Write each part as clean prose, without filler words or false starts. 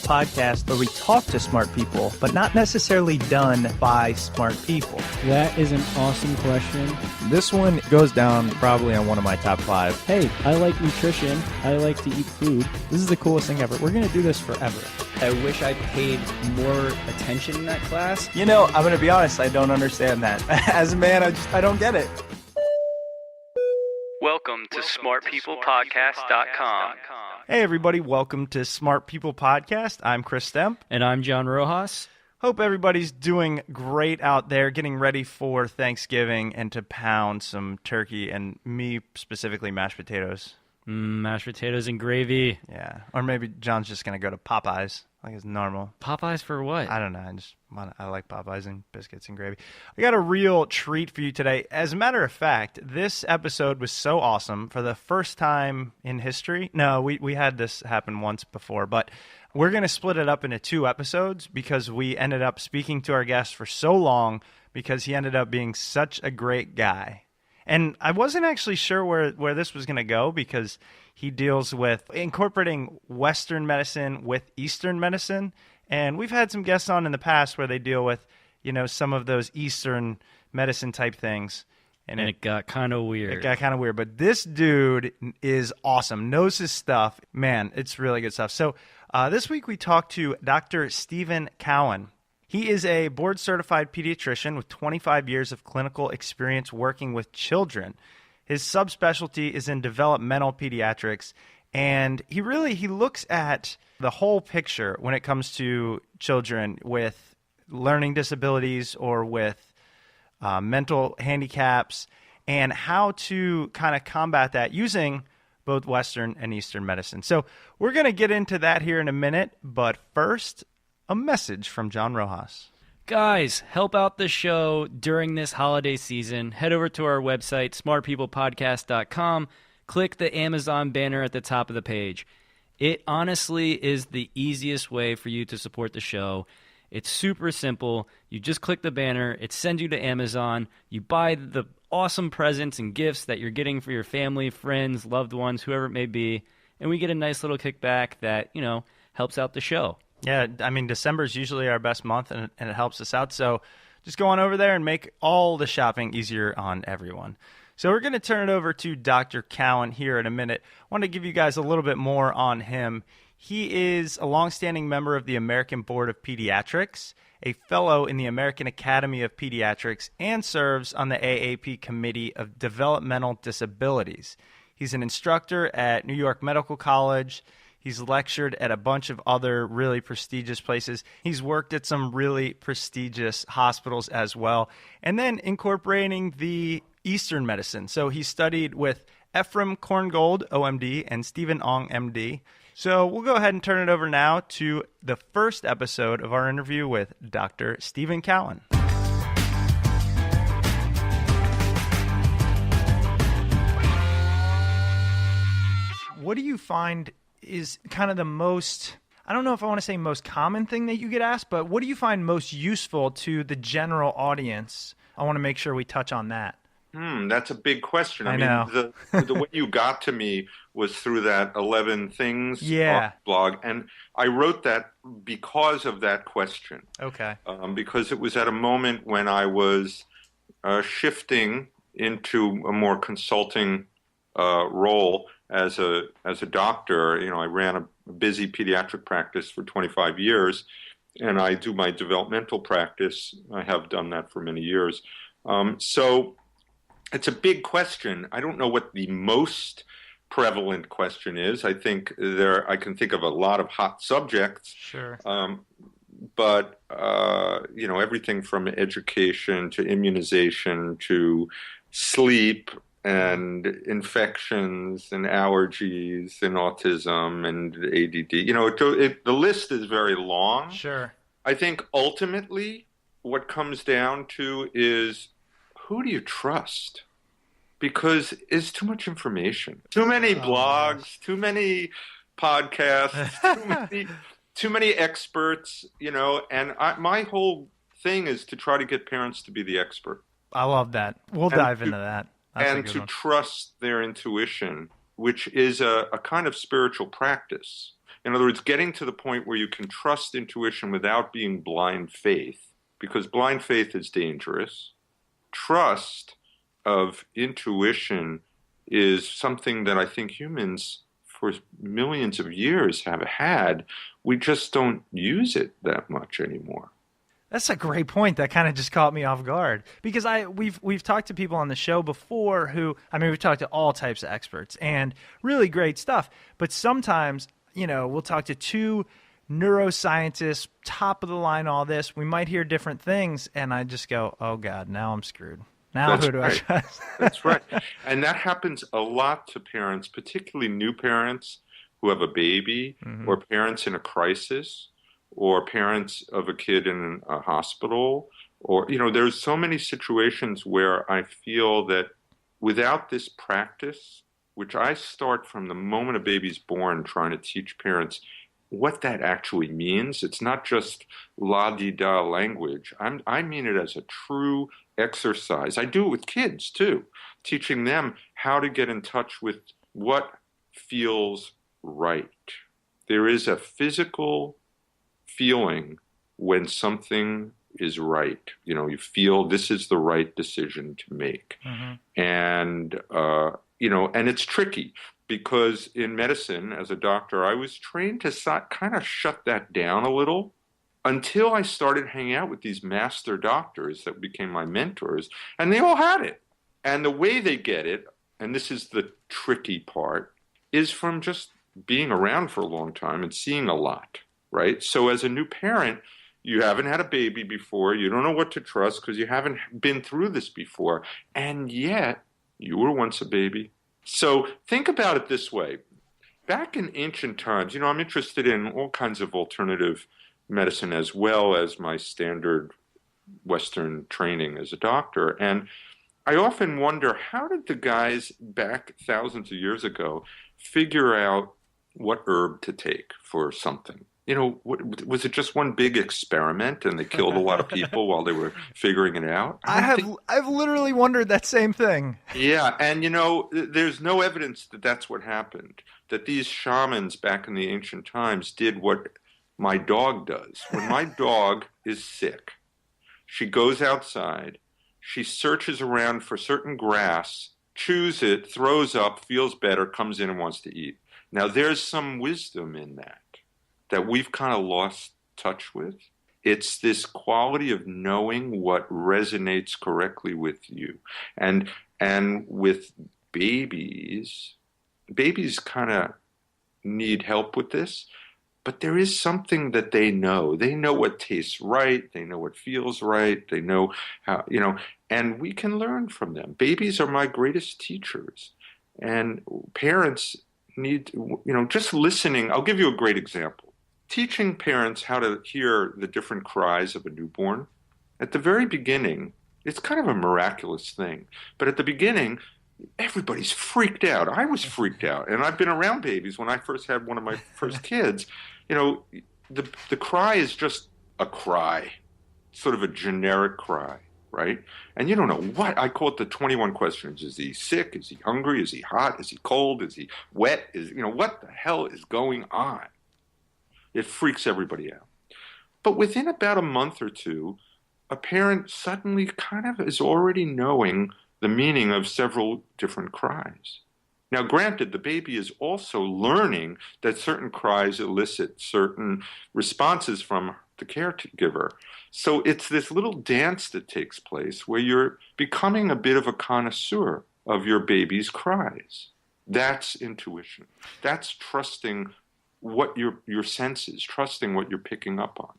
podcast where we talk to smart people, but not necessarily done by smart people? That is an awesome question. This one goes down probably on one of my top 5. Hey, I like nutrition. I like to eat food. This is the coolest thing ever. We're going to do this forever. I wish I paid more attention in that class. You know, I'm going to be honest, I don't understand that. As a man, I don't get it. Welcome to smartpeoplepodcast.com. Hey everybody, welcome to Smart People Podcast. I'm Chris Stemp. And I'm John Rojas. Hope everybody's doing great out there, getting ready for Thanksgiving and to pound some turkey and me specifically mashed potatoes. Mashed potatoes and gravy. Yeah, or maybe John's just going to go to Popeyes like it's normal. Popeyes for what? I don't know. I like Popeyes and biscuits and gravy. I got a real treat for you today. As a matter of fact, this episode was so awesome for the first time in history. No, we had this happen once before, but we're going to split it up into 2 episodes because we ended up speaking to our guest for so long because he ended up being such a great guy. And I wasn't actually sure where this was going to go because he deals with incorporating Western medicine with Eastern medicine. And we've had some guests on in the past where they deal with, you know, some of those Eastern medicine type things. And it got kind of weird. It got kind of weird. But this dude is awesome, knows his stuff. Man, it's really good stuff. So this week we talked to Dr. Stephen Cowan. He is a board-certified pediatrician with 25 years of clinical experience working with children. His subspecialty is in developmental pediatrics, and he looks at the whole picture when it comes to children with learning disabilities or with mental handicaps and how to kind of combat that using both Western and Eastern medicine. So we're going to get into that here in a minute, but first, a message from John Rojas. Guys, help out the show during this holiday season. Head over to our website, smartpeoplepodcast.com. Click the Amazon banner at the top of the page. It honestly is the easiest way for you to support the show. It's super simple. You just click the banner. It sends you to Amazon. You buy the awesome presents and gifts that you're getting for your family, friends, loved ones, whoever it may be. And we get a nice little kickback that, you know, helps out the show. Yeah, I mean, December is usually our best month, and it helps us out. So just go on over there and make all the shopping easier on everyone. So we're going to turn it over to Dr. Cowan here in a minute. I want to give you guys a little bit more on him. He is a longstanding member of the American Board of Pediatrics, a fellow in the American Academy of Pediatrics, and serves on the AAP Committee of Developmental Disabilities. He's an instructor at New York Medical College. He's lectured at a bunch of other really prestigious places. He's worked at some really prestigious hospitals as well. And then incorporating the Eastern medicine. So he studied with Ephraim Korngold, OMD, and Stephen Ong, MD. So we'll go ahead and turn it over now to the first episode of our interview with Dr. Stephen Cowan. What do you find is kind of the most, I don't know if I want to say most common thing that you get asked, but what do you find most useful to the general audience? I want to make sure we touch on that. That's a big question. I know. The way you got to me was through that 11 Things blog, and I wrote that because of that question. Okay. Because it was at a moment when I was shifting into a more consulting role as a doctor. You know, I ran a busy pediatric practice for 25 years, and I do my developmental practice. I have done that for many years. So it's a big question. I don't know what the most prevalent question is. I can think of a lot of hot subjects. Sure. But you know, everything from education to immunization to sleep and infections and allergies and autism and ADD. You know, the list is very long. Sure. I think ultimately what comes down to is, who do you trust? Because it's too much information. Too many blogs, too many podcasts, too many experts, you know, and my whole thing is to try to get parents to be the expert. I love that. We'll dive into that. That's and to trust their intuition, which is a kind of spiritual practice. In other words, getting to the point where you can trust intuition without being blind faith, because blind faith is dangerous. Trust of intuition is something that I think humans for millions of years have had. We just don't use it that much anymore. That's a great point. That kind of just caught me off guard because we've talked to people on the show before who, I mean, we've talked to all types of experts and really great stuff. But sometimes, you know, we'll talk to two neuroscientists, top of the line, all this. We might hear different things, and I just go, oh God, now I'm screwed. Now That's who do right. I trust? That's right. And that happens a lot to parents, particularly new parents who have a baby, or parents in a crisis, or parents of a kid in a hospital, or, you know, there's so many situations where I feel that without this practice, which I start from the moment a baby's born trying to teach parents what that actually means. It's not just la-di-da language. I mean it as a true exercise. I do it with kids too, teaching them how to get in touch with what feels right. There is a physical feeling when something is right. You know, you feel this is the right decision to make. And, you know, and it's tricky because in medicine, as a doctor, I was trained to kind of shut that down a little until I started hanging out with these master doctors that became my mentors, and they all had it. And the way they get it, and this is the tricky part, is from just being around for a long time and seeing a lot, right? So as a new parent, you haven't had a baby before, you don't know what to trust because you haven't been through this before, and yet you were once a baby. So think about it this way. Back in ancient times, you know, I'm interested in all kinds of alternative medicine as well as my standard Western training as a doctor. And I often wonder, how did the guys back thousands of years ago figure out what herb to take for something? You know, was it just one big experiment and they killed a lot of people while they were figuring it out? I've literally wondered that same thing. Yeah, and you know, there's no evidence that that's what happened, that these shamans back in the ancient times did what my dog does. When my dog is sick, she goes outside, she searches around for certain grass, chews it, throws up, feels better, comes in and wants to eat. Now, there's some wisdom in that we've kind of lost touch with. It's this quality of knowing what resonates correctly with you. And with babies kind of need help with this, but there is something that they know. They know what tastes right. They know what feels right. They know how, you know, and we can learn from them. Babies are my greatest teachers. And parents need, you know, just listening. I'll give you a great example. Teaching parents how to hear the different cries of a newborn. At the very beginning, it's kind of a miraculous thing. But at the beginning, everybody's freaked out. I was freaked out. And I've been around babies when I first had one of my first kids. You know, the cry is just a cry, sort of a generic cry, right? And you don't know what, I call it the 21 questions. Is he sick? Is he hungry? Is he hot? Is he cold? Is he wet? You know, what the hell is going on? It freaks everybody out. But within about a month or two, a parent suddenly kind of is already knowing the meaning of several different cries. Now, granted, the baby is also learning that certain cries elicit certain responses from the caregiver. So it's this little dance that takes place where you're becoming a bit of a connoisseur of your baby's cries. That's intuition. That's trusting what your senses, trusting what you're picking up on.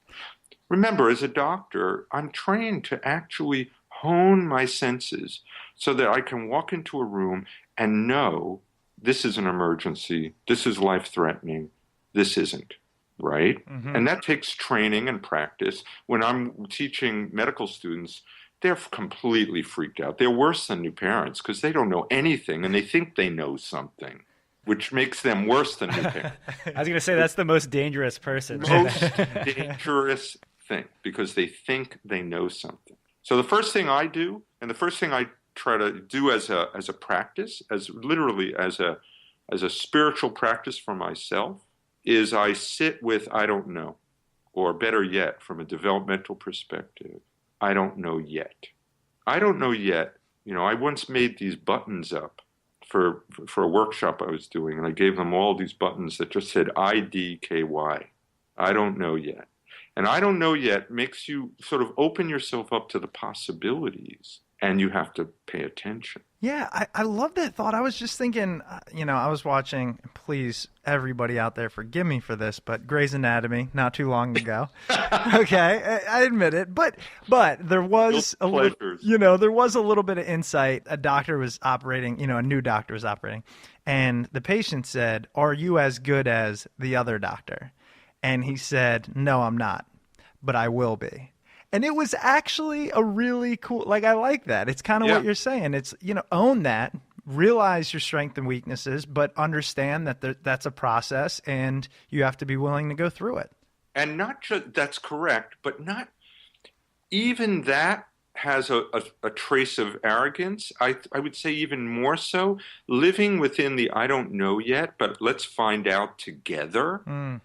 Remember, as a doctor, I'm trained to actually hone my senses so that I can walk into a room and know this is an emergency, this is life-threatening, this isn't, right? And that takes training and practice. When I'm teaching medical students, they're completely freaked out. They're worse than new parents because they don't know anything and they think they know something, which makes them worse than new parents. I was going to say that's the most dangerous person. Most dangerous thing, because they think they know something. So the first thing I do, and the first thing I try to do as a practice, as literally as a spiritual practice for myself, is I sit with, I don't know, or better yet, from a developmental perspective, I don't know yet. I don't know yet. I once made these buttons up for a workshop I was doing, and I gave them all these buttons that just said IDKY. I don't know yet. And I don't know yet makes you sort of open yourself up to the possibilities, and you have to pay attention. Yeah, I love that thought. I was just thinking, I was watching, please, everybody out there, forgive me for this, but Grey's Anatomy, not too long ago. Okay, I admit it. But there was there was a little bit of insight. A doctor was operating, a new doctor was operating, and the patient said, "Are you as good as the other doctor?" And he said, "No, I'm not, but I will be." And it was actually a really cool, I like that. It's kind of what you're saying. It's, own that, realize your strengths and weaknesses, but understand that that's a process and you have to be willing to go through it. And not just, that's correct, but not even that has a trace of arrogance. I would say even more so, living within the I don't know yet, but let's find out together.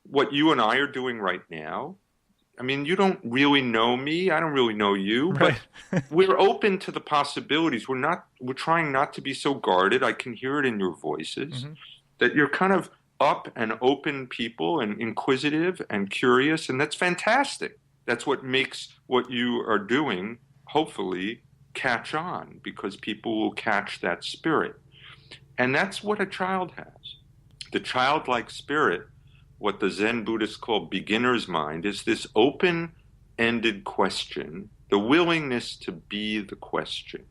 What you and I are doing right now. I mean, you don't really know me. I don't really know you, but we're open to the possibilities. We're trying not to be so guarded. I can hear it in your voices that you're kind of up and open people and inquisitive and curious. And that's fantastic. That's what makes what you are doing, hopefully, catch on, because people will catch that spirit. And that's what a child has. The childlike spirit, what the Zen Buddhists call beginner's mind, is this open-ended question, the willingness to be the question,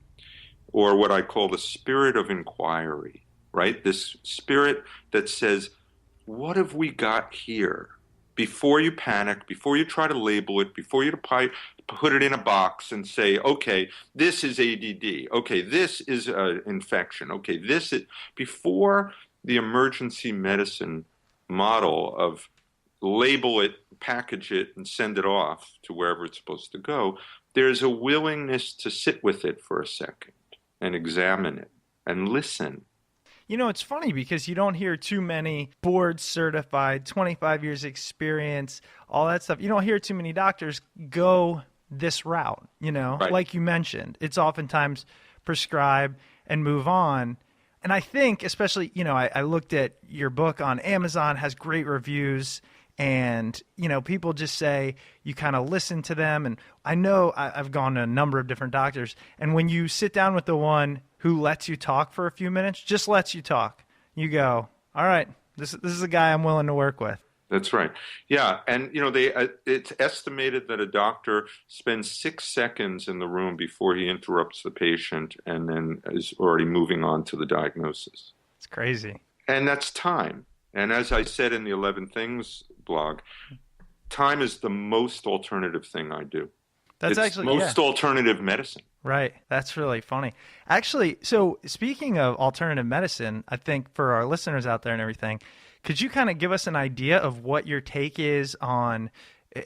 or what I call the spirit of inquiry, right? This spirit that says, what have we got here? Before you panic, before you try to label it, before you put it in a box and say, okay, this is ADD, okay, this is an infection, okay, this is, before the emergency medicine model of label it, package it, and send it off to wherever it's supposed to go, there's a willingness to sit with it for a second and examine it and listen. It's funny because you don't hear too many board certified, 25 years experience, all that stuff. You don't hear too many doctors go this route, Right. Like you mentioned. It's oftentimes prescribe and move on. And I think, especially, I looked at your book on Amazon, has great reviews, and, people just say you kind of listen to them. And I know I've gone to a number of different doctors, and when you sit down with the one who lets you talk for a few minutes, just lets you talk, you go, all right, this is a guy I'm willing to work with. That's right. Yeah, and it's estimated that a doctor spends 6 seconds in the room before he interrupts the patient and then is already moving on to the diagnosis. It's crazy. And that's time. And as I said in the 11 Things blog, time is the most alternative thing I do. That's it's actually most alternative medicine. Right. That's really funny. Actually, so speaking of alternative medicine, I think for our listeners out there and everything, could you kind of give us an idea of what your take is on,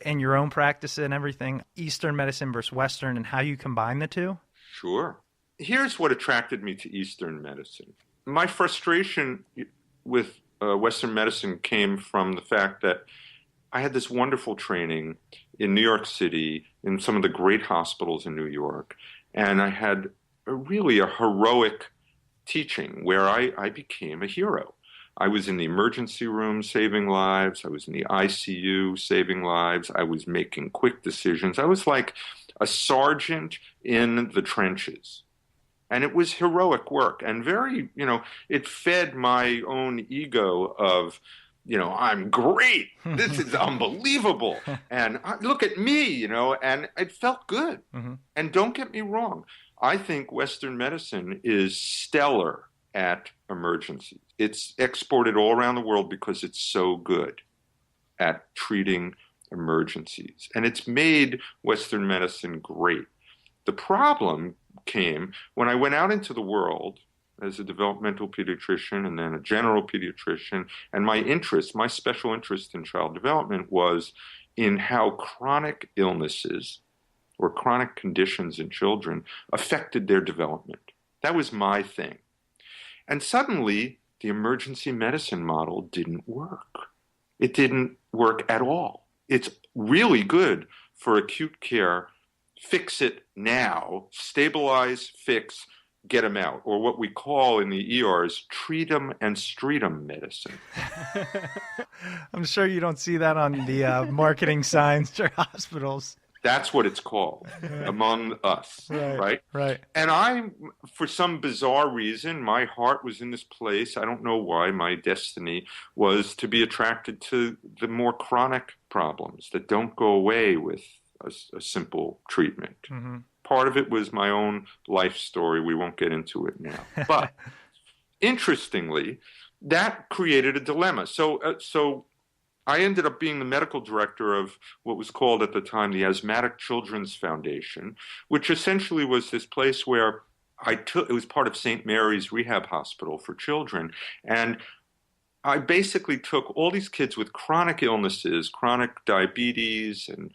in your own practice and everything, Eastern medicine versus Western, and how you combine the two? Sure. Here's what attracted me to Eastern medicine. My frustration with Western medicine came from the fact that I had this wonderful training in New York City, in some of the great hospitals in New York, and I had really a heroic teaching where I became a hero. I was in the emergency room saving lives. I was in the ICU saving lives. I was making quick decisions. I was like a sergeant in the trenches. And it was heroic work and very, it fed my own ego of, I'm great. This is unbelievable. And look at me, and it felt good. Mm-hmm. And don't get me wrong. I think Western medicine is stellar at emergencies. It's exported all around the world because it's so good at treating emergencies. And it's made Western medicine great. The problem came when I went out into the world as a developmental pediatrician and then a general pediatrician, and my special interest in child development was in how chronic illnesses or chronic conditions in children affected their development. That was my thing. And suddenly, the emergency medicine model didn't work. It didn't work at all. It's really good for acute care. Fix it now, stabilize, fix, get them out, or what we call in the ERs, treat them and street them medicine. I'm sure you don't see that on the marketing signs for hospitals. That's what it's called among us, right? Right. And for some bizarre reason, my heart was in this place. I don't know why. My destiny was to be attracted to the more chronic problems that don't go away with a simple treatment. Mm-hmm. Part of it was my own life story. We won't get into it now. But interestingly, that created a dilemma. So I ended up being the medical director of what was called at the time the Asthmatic Children's Foundation, which essentially was this place where it was part of St. Mary's Rehab Hospital for children. And I basically took all these kids with chronic illnesses, chronic diabetes and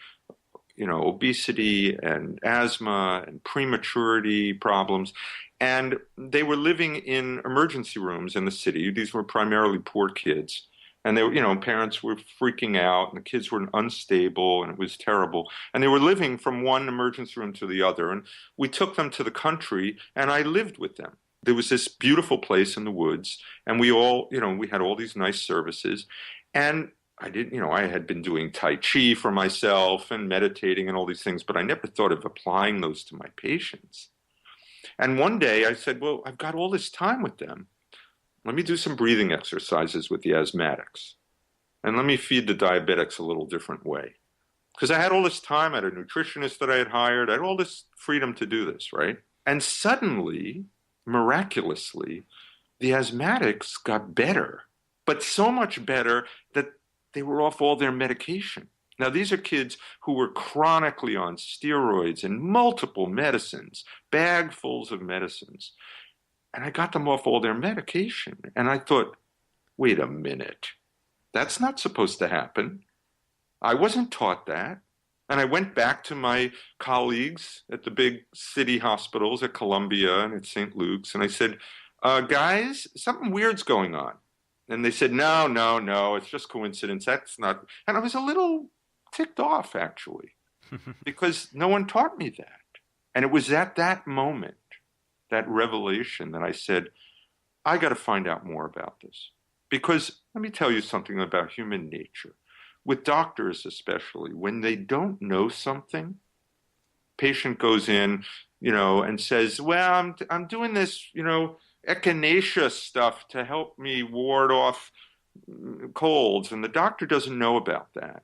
obesity and asthma and prematurity problems. And they were living in emergency rooms in the city. These were primarily poor kids. And they were, parents were freaking out and the kids were unstable and it was terrible. And they were living from one emergency room to the other. And we took them to the country and I lived with them. There was this beautiful place in the woods and we all, we had all these nice services. And I had been doing Tai Chi for myself and meditating and all these things, but I never thought of applying those to my patients. And one day I said, well, I've got all this time with them. Let me do some breathing exercises with the asthmatics. And let me feed the diabetics a little different way. Because I had all this time, I had a nutritionist that I had hired, I had all this freedom to do this, right? And suddenly, miraculously, the asthmatics got better. But so much better that they were off all their medication. Now, these are kids who were chronically on steroids and multiple medicines, bagfuls of medicines. And I got them off all their medication. And I thought, wait a minute, that's not supposed to happen. I wasn't taught that. And I went back to my colleagues at the big city hospitals at Columbia and at St. Luke's. And I said, guys, something weird's going on. And they said, no, it's just coincidence. That's not. And I was a little ticked off, actually, because no one taught me that. And it was at that moment, that revelation, that I said, I got to find out more about this. Because let me tell you something about human nature. With doctors especially, when they don't know something, patient goes in, and says, well, I'm doing this, echinacea stuff to help me ward off colds, and the doctor doesn't know about that.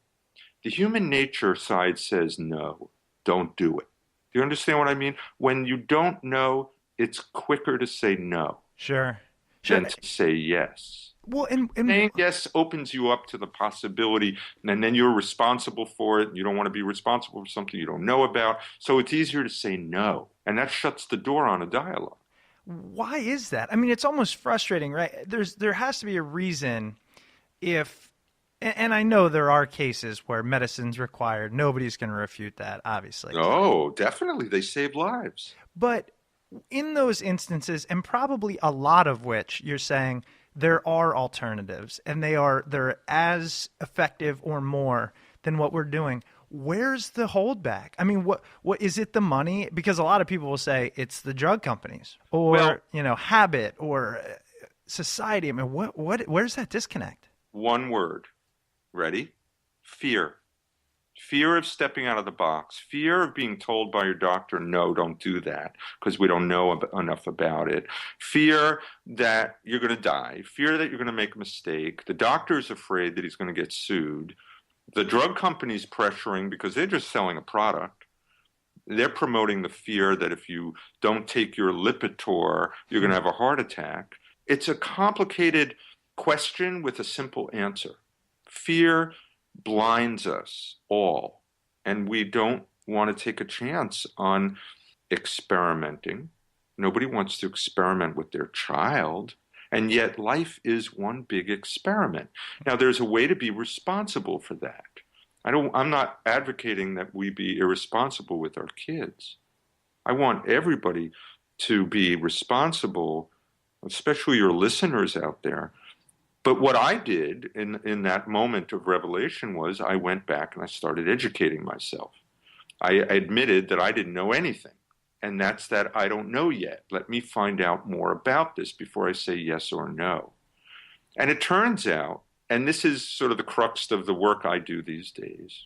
The human nature side says, no, don't do it. Do you understand what I mean? When you don't know, it's quicker to say no. Sure. Than to say yes. Well, and saying yes opens you up to the possibility, and then you're responsible for it. You don't want to be responsible for something you don't know about. So it's easier to say no, and that shuts the door on a dialogue. Why is that? I mean, it's almost frustrating, right? There has to be a reason and I know there are cases where medicine's required. Nobody's going to refute that, obviously. Oh, definitely. They save lives. But in those instances, and probably a lot of which you're saying there are alternatives and they're as effective or more than what we're doing. Where's the holdback? I mean, what is it, the money? Because a lot of people will say it's the drug companies or, habit or society. I mean, where's that disconnect? One word. Ready? Fear. Fear of stepping out of the box. Fear of being told by your doctor, no, don't do that because we don't know enough about it. Fear that you're going to die. Fear that you're going to make a mistake. The doctor's afraid that he's going to get sued. The drug company's pressuring because they're just selling a product. They're promoting the fear that if you don't take your Lipitor, you're going to have a heart attack. It's a complicated question with a simple answer. Fear blinds us all, and we don't want to take a chance on experimenting. Nobody wants to experiment with their child. And yet life is one big experiment. Now, there's a way to be responsible for that. I'm not advocating that we be irresponsible with our kids. I want everybody to be responsible, especially your listeners out there. But what I did in that moment of revelation was I went back and I started educating myself. I admitted that I didn't know anything. And that's that I don't know yet. Let me find out more about this before I say yes or no. And it turns out, and this is sort of the crux of the work I do these days,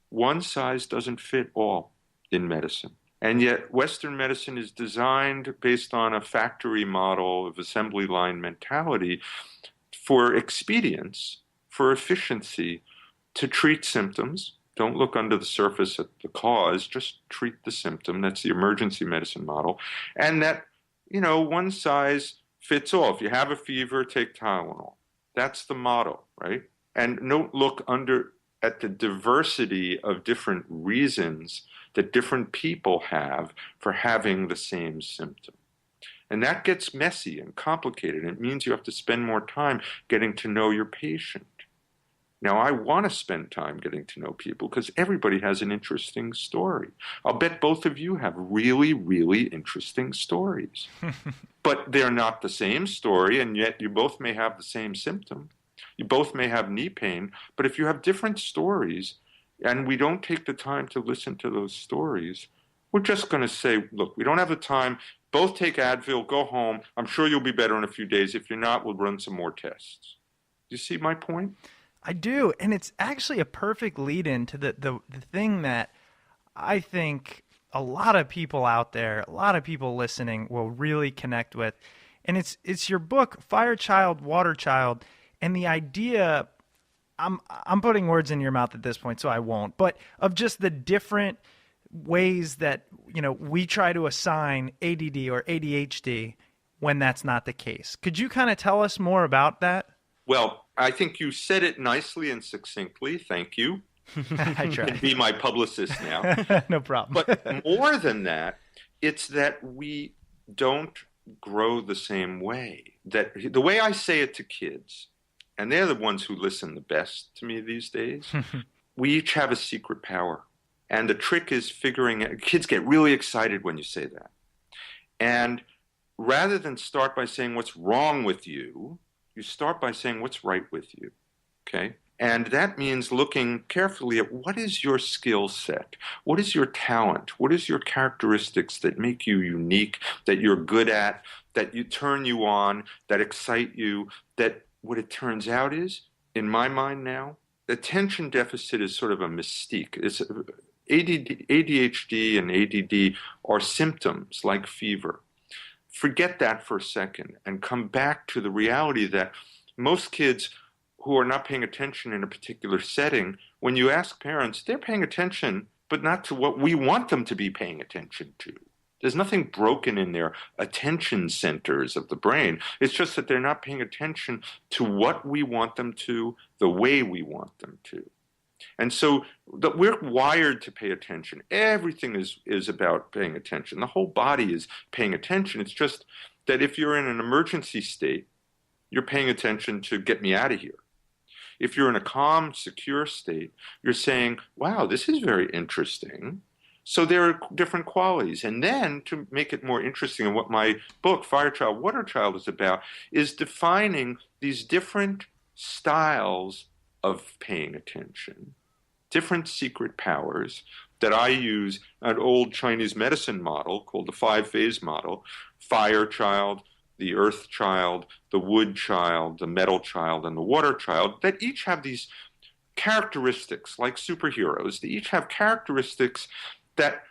one size doesn't fit all in medicine. And yet Western medicine is designed based on a factory model of assembly line mentality for expedience, for efficiency, to treat symptoms. Don't look under the surface at the cause, just treat the symptom. That's the emergency medicine model. And that, one size fits all. If you have a fever, take Tylenol. That's the model, right? And don't look at the diversity of different reasons that different people have for having the same symptom. And that gets messy and complicated. It means you have to spend more time getting to know your patient. Now, I want to spend time getting to know people because everybody has an interesting story. I'll bet both of you have really, really interesting stories. But they're not the same story, and yet you both may have the same symptom. You both may have knee pain, but if you have different stories and we don't take the time to listen to those stories, we're just going to say, look, we don't have the time. Both take Advil, go home. I'm sure you'll be better in a few days. If you're not, we'll run some more tests. Do you see my point? I do, and it's actually a perfect lead-in to the thing that I think a lot of people out there, a lot of people listening will really connect with, and it's your book, Fire Child, Water Child, and the idea, I'm putting words in your mouth at this point, so I won't, but of just the different ways that we try to assign ADD or ADHD when that's not the case. Could you kind of tell us more about that? Well, I think you said it nicely and succinctly. Thank you. I try. You can be my publicist now. No problem. But more than that, it's that we don't grow the same way. That the way I say it to kids, and they're the ones who listen the best to me these days, we each have a secret power. And the trick is kids get really excited when you say that. And rather than start by saying what's wrong with you, you start by saying what's right with you, okay? And that means looking carefully at what is your skill set? What is your talent? What is your characteristics that make you unique, that you're good at, that you turn you on, that excite you, that what it turns out is, in my mind now, attention deficit is sort of a mystique. It's ADHD and ADD are symptoms like fever. Forget that for a second and come back to the reality that most kids who are not paying attention in a particular setting, when you ask parents, they're paying attention, but not to what we want them to be paying attention to. There's nothing broken in their attention centers of the brain. It's just that they're not paying attention to what we want them to, the way we want them to. And so we're wired to pay attention. Everything is about paying attention. The whole body is paying attention. It's just that if you're in an emergency state, you're paying attention to get me out of here. If you're in a calm, secure state, you're saying, wow, this is very interesting. So there are different qualities. And then to make it more interesting, and what my book, Fire Child, Water Child, is about, is defining these different styles of paying attention, different secret powers that I use an old Chinese medicine model called the 5-phase model: fire child, the earth child, the wood child, the metal child, and the water child, that each have these characteristics like superheroes. They each have characteristics that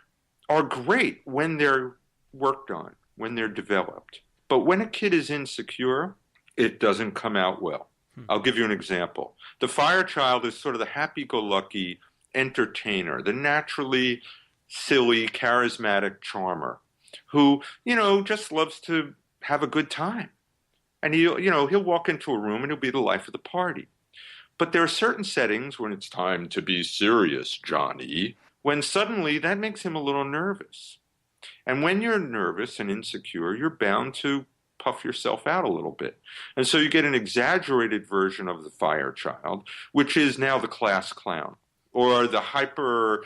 are great when they're worked on, when they're developed. But when a kid is insecure, it doesn't come out well. I'll give you an example. The fire child is sort of the happy-go-lucky entertainer, the naturally silly, charismatic charmer who, just loves to have a good time. And he'll walk into a room and he'll be the life of the party. But there are certain settings when it's time to be serious, Johnny, when suddenly that makes him a little nervous. And when you're nervous and insecure, you're bound to puff yourself out a little bit. And so you get an exaggerated version of the fire child, which is now the class clown, or the hyper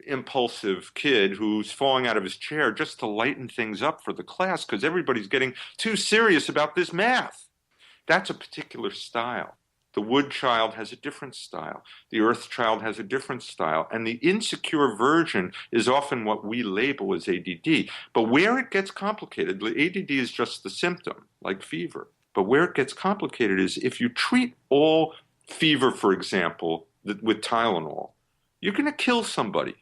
impulsive kid who's falling out of his chair just to lighten things up for the class because everybody's getting too serious about this math. That's a particular style. The wood child has a different style. The earth child has a different style. And the insecure version is often what we label as ADD. But where it gets complicated, ADD is just the symptom, like fever. But where it gets complicated is if you treat all fever, for example, with Tylenol, you're going to kill somebody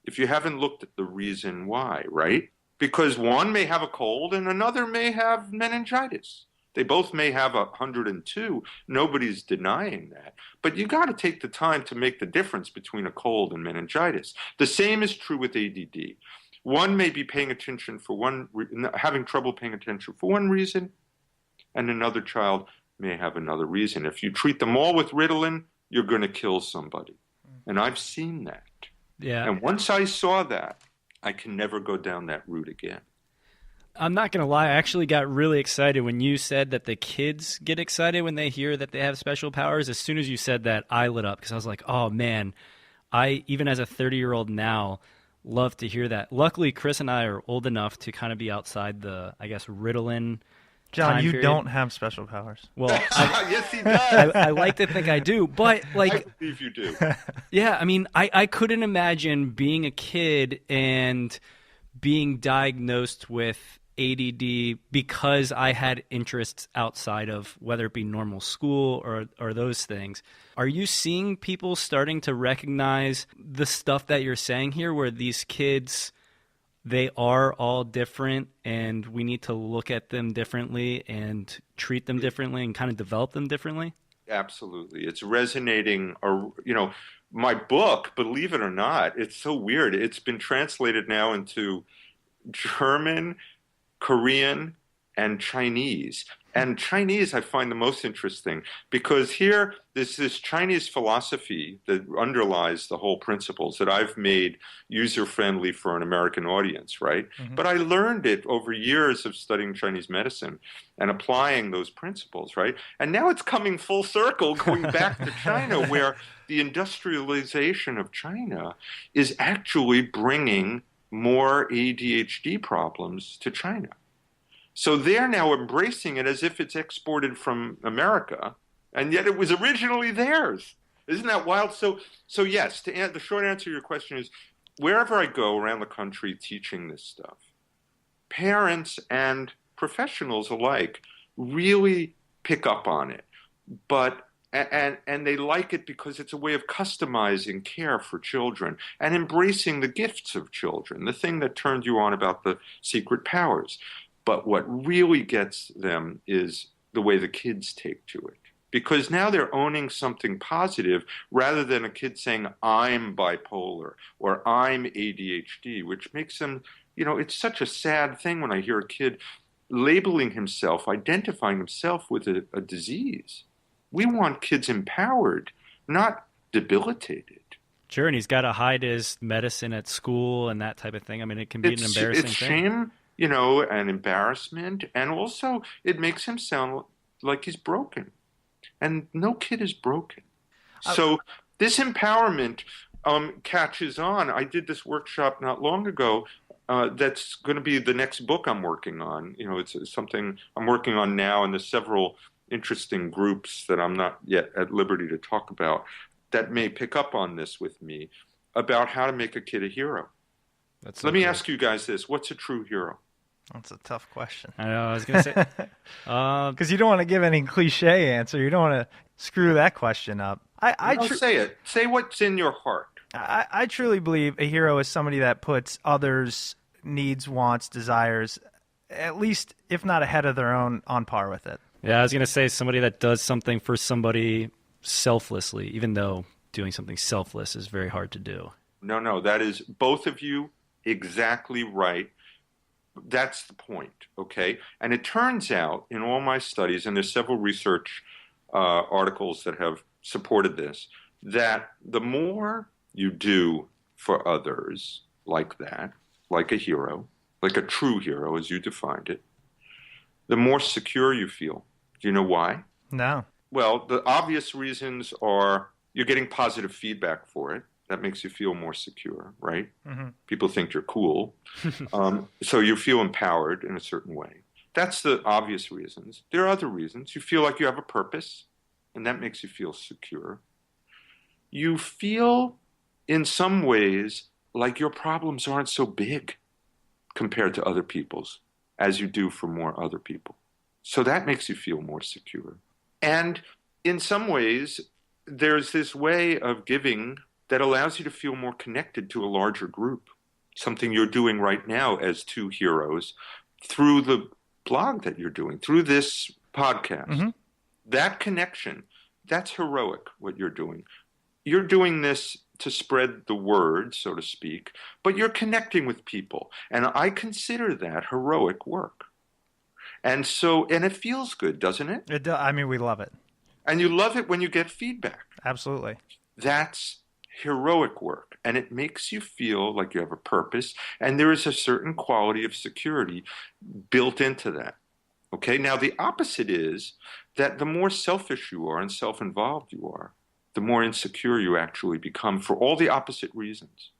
if you haven't looked at the reason why, right? Because one may have a cold and another may have meningitis. They both may have 102. Nobody's denying that. But you got to take the time to make the difference between a cold and meningitis. The same is true with ADD. One may be paying attention having trouble paying attention for one reason, and another child may have another reason. If you treat them all with Ritalin, you're going to kill somebody. And I've seen that. Yeah. And once I saw that, I can never go down that route again. I'm not going to lie. I actually got really excited when you said that the kids get excited when they hear that they have special powers. As soon as you said that, I lit up because I was like, oh, man, I, even as a 30-year-old now, love to hear that. Luckily, Chris and I are old enough to kind of be outside the, I guess, Ritalin John, time you period. don't have special powers. Well, yes, he does. I like to think I do, but like, I believe you do. yeah, I mean, I couldn't imagine being a kid and being diagnosed with ADD because I had interests outside of whether it be normal school or those things. Are you seeing people starting to recognize the stuff that you're saying here, where these kids, they are all different and we need to look at them differently and treat them differently and kind of develop them differently? Absolutely. It's resonating. My book, believe it or not, it's so weird. It's been translated now into German, Korean, and Chinese. And Chinese I find the most interesting because here there's this Chinese philosophy that underlies the whole principles that I've made user-friendly for an American audience, right? Mm-hmm. But I learned it over years of studying Chinese medicine and applying those principles, right? And now it's coming full circle, going back to China, where the industrialization of China is actually bringing more ADHD problems to China. So they're now embracing it as if it's exported from America, and yet it was originally theirs. Isn't that wild? So yes, the short answer to your question is, wherever I go around the country teaching this stuff, parents and professionals alike really pick up on it. And they like it because it's a way of customizing care for children and embracing the gifts of children, the thing that turned you on about the secret powers. But what really gets them is the way the kids take to it. Because now they're owning something positive rather than a kid saying, I'm bipolar or I'm ADHD, which makes them, it's such a sad thing when I hear a kid labeling himself, identifying himself with a disease. We want kids empowered, not debilitated. Sure, and he's got to hide his medicine at school and that type of thing. I mean, it can be an embarrassing thing. It's shame, and embarrassment, and also it makes him sound like he's broken. And no kid is broken. So this empowerment catches on. I did this workshop not long ago that's going to be the next book I'm working on. It's something I'm working on now, and there's several interesting groups that I'm not yet at liberty to talk about that may pick up on this with me about how to make a kid a hero. Let me ask you guys this. What's a true hero? That's a tough question. I know, I was going to say. Because you don't want to give any cliche answer. You don't want to screw that question up. Say it. Say what's in your heart. I truly believe a hero is somebody that puts others' needs, wants, desires, at least, if not ahead of their own, on par with it. Yeah, I was going to say somebody that does something for somebody selflessly, even though doing something selfless is very hard to do. No, that is both of you exactly right. That's the point, okay? And it turns out in all my studies, and there's several research articles that have supported this, that the more you do for others like that, like a hero, like a true hero as you defined it, the more secure you feel. Do you know why? No. Well, the obvious reasons are you're getting positive feedback for it. That makes you feel more secure, right? Mm-hmm. People think you're cool. So you feel empowered in a certain way. That's the obvious reasons. There are other reasons. You feel like you have a purpose, and that makes you feel secure. You feel, in some ways, like your problems aren't so big compared to other people's as you do for more other people. So that makes you feel more secure. And in some ways, there's this way of giving that allows you to feel more connected to a larger group, something you're doing right now as two heroes through the blog that you're doing, through this podcast. Mm-hmm. That connection, that's heroic, what you're doing. You're doing this to spread the word, so to speak, but you're connecting with people. And I consider that heroic work. And it feels good, doesn't it? I mean, we love it. And you love it when you get feedback. Absolutely. That's heroic work. And it makes you feel like you have a purpose. And there is a certain quality of security built into that. Okay? Now, the opposite is that the more selfish you are and self-involved you are, the more insecure you actually become for all the opposite reasons.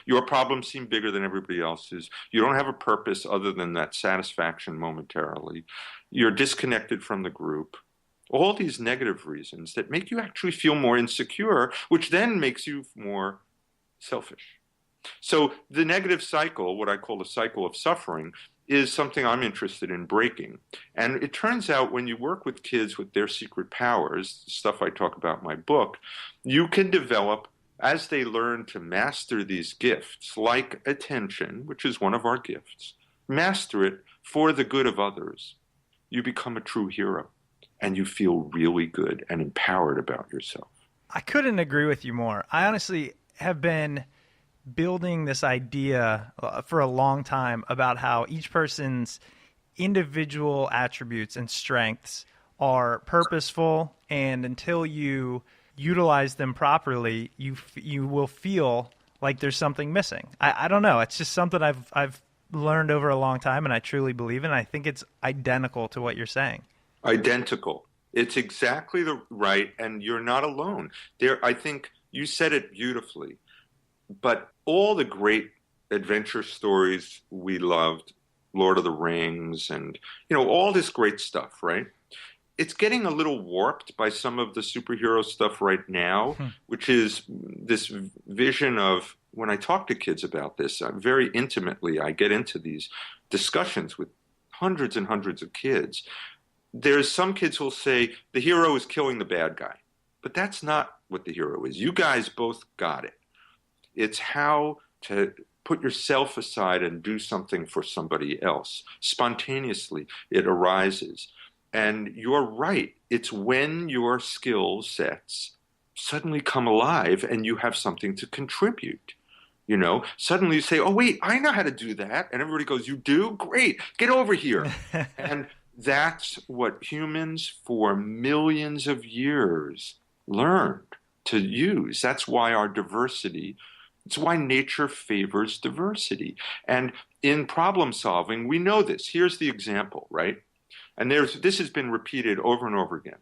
Your problems seem bigger than everybody else's. You don't have a purpose other than that satisfaction momentarily. You're disconnected from the group. All these negative reasons that make you actually feel more insecure, which then makes you more selfish. So the negative cycle, what I call the cycle of suffering, is something I'm interested in breaking. And it turns out when you work with kids with their secret powers, the stuff I talk about in my book, you can develop, as they learn to master these gifts, like attention, which is one of our gifts, master it for the good of others, you become a true hero. And you feel really good and empowered about yourself. I couldn't agree with you more. I honestly have been building this idea for a long time about how each person's individual attributes and strengths are purposeful, and until you utilize them properly, you will feel like there's something missing. I don't know. It's just something I've learned over a long time, and I truly believe in. I think it's identical to what you're saying. Identical. It's exactly right, and you're not alone. I think you said it beautifully, but all the great adventure stories we loved, Lord of the Rings, and all this great stuff, right? It's getting a little warped by some of the superhero stuff right now, which is this vision of, when I talk to kids about this, very intimately, I get into these discussions with hundreds and hundreds of kids. There's some kids who will say the hero is killing the bad guy, but that's not what the hero is. You guys both got it. It's how to put yourself aside and do something for somebody else. Spontaneously, it arises. And you're right. It's when your skill sets suddenly come alive and you have something to contribute. Suddenly you say, oh, wait, I know how to do that. And everybody goes, you do? Great. Get over here. And that's what humans for millions of years learned to use. That's why our diversity, it's why nature favors diversity. And in problem solving, we know this. Here's the example, right? And this has been repeated over and over again.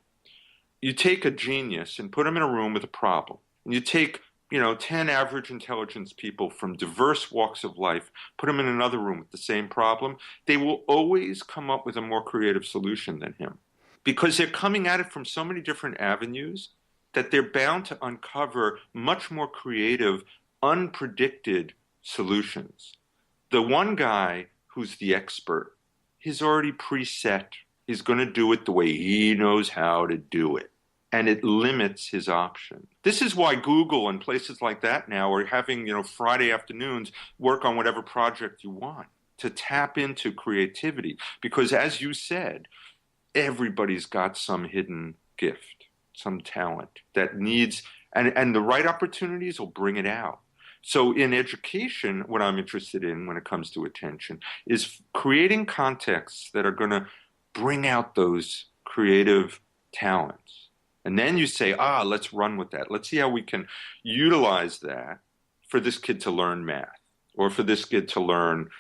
You take a genius and put them in a room with a problem. And you take 10 average intelligence people from diverse walks of life, put them in another room with the same problem, they will always come up with a more creative solution than him. Because they're coming at it from so many different avenues that they're bound to uncover much more creative, unpredicted solutions. The one guy who's the expert, he's already preset. He's going to do it the way he knows how to do it. And it limits his option. This is why Google and places like that now are having, Friday afternoons work on whatever project you want to tap into creativity. Because as you said, everybody's got some hidden gift, some talent that needs, and the right opportunities will bring it out. So in education, what I'm interested in when it comes to attention is creating contexts that are going to bring out those creative talents. And then you say, let's run with that. Let's see how we can utilize that for this kid to learn math, or for this kid to learn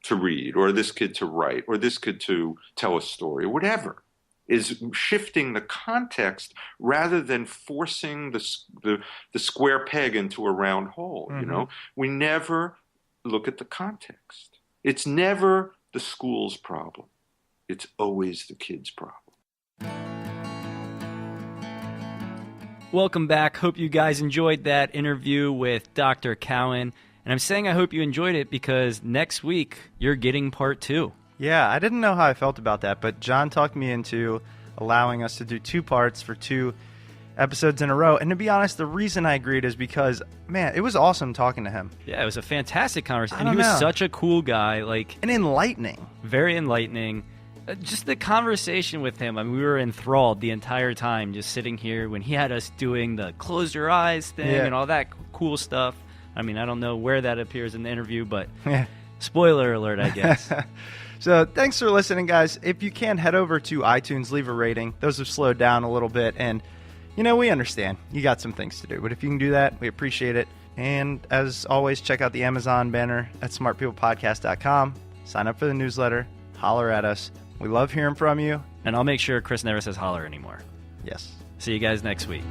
to read, or this kid to write, or this kid to tell a story, whatever. Is shifting the context rather than forcing the square peg into a round hole. Mm-hmm. We never look at the context. It's never the school's problem. it's always the kid's problem. Welcome back. Hope you guys enjoyed that interview with Dr. Cowan. And I'm saying I hope you enjoyed it because next week you're getting part 2. Yeah, I didn't know how I felt about that, but John talked me into allowing us to do 2 parts for 2 episodes in a row. And to be honest, the reason I agreed is because, man, it was awesome talking to him. Yeah, it was a fantastic conversation. I And don't he was know. such a cool guy, And enlightening. very enlightening. Just the conversation with him, I mean, we were enthralled the entire time, just sitting here when he had us doing the close your eyes thing and all that cool stuff. I mean, I don't know where that appears in the interview, but spoiler alert, I guess. So thanks for listening, guys. If you can, head over to iTunes, leave a rating. Those have slowed down a little bit, and, we understand. You got some things to do, but if you can do that, we appreciate it. And as always, check out the Amazon banner at smartpeoplepodcast.com. Sign up for the newsletter. Holler at us. We love hearing from you. And I'll make sure Chris never says holler anymore. Yes. See you guys next week.